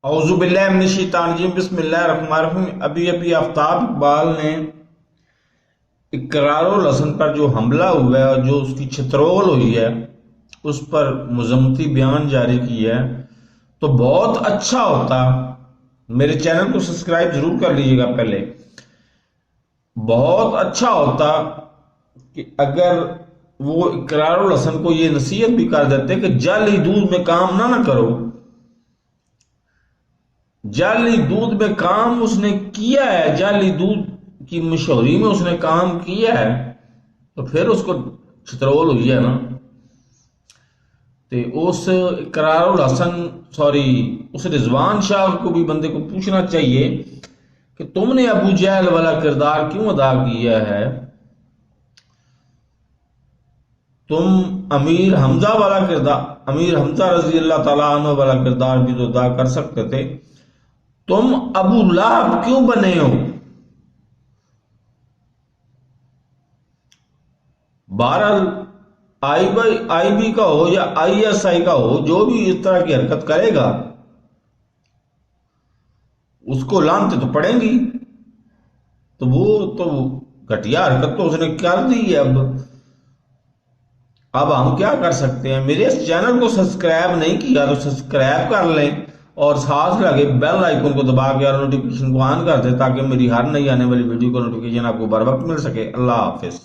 اعوذ باللہ من الشیطان الرجیم بسم اللہ الرحمن الرحیم۔ ابھی آفتاب اقبال نے اقرار الحسن پر جو حملہ ہوا ہے اور جو اس کی چھترول ہوئی ہے اس پر مذمتی بیان جاری کیا ہے، تو بہت اچھا ہوتا میرے چینل کو سبسکرائب ضرور کر لیجیے گا۔ پہلے بہت اچھا ہوتا کہ اگر وہ اقرار الحسن کو یہ نصیحت بھی کر دیتے کہ جعلی دودھ میں کام نہ کرو۔ جعلی دودھ میں کام اس نے کیا ہے، جعلی دودھ کی مشہوری میں اس نے کام کیا ہے، تو پھر اس کو چھترول ہوئی ہے نا۔ تو اس اقرار الحسن اس رضوان شاہ کو بھی بندے کو پوچھنا چاہیے کہ تم نے ابو جہل والا کردار کیوں ادا کیا ہے؟ تم امیر حمزہ والا کردار، امیر حمزہ رضی اللہ تعالیٰ عنہ والا کردار بھی تو ادا کر سکتے تھے۔ تم ابو لہب کیوں بنے ہو؟ بہرحال آئی بی کا ہو یا آئی ایس آئی کا ہو، جو بھی اس طرح کی حرکت کرے گا اس کو لعنتیں تو پڑیں گی۔ تو وہ تو گھٹیا حرکت تو اس نے کر دی ہے۔ اب ہم کیا کر سکتے ہیں؟ میرے اس چینل کو سبسکرائب نہیں کیا تو سبسکرائب کر لیں اور ساتھ لگے بیل آئیکن کو دبا کے اور نوٹیفیکیشن کو آن کر دیں تاکہ میری ہر نئی آنے والی ویڈیو کو نوٹیفیکیشن آپ کو بر وقت مل سکے۔ اللہ حافظ۔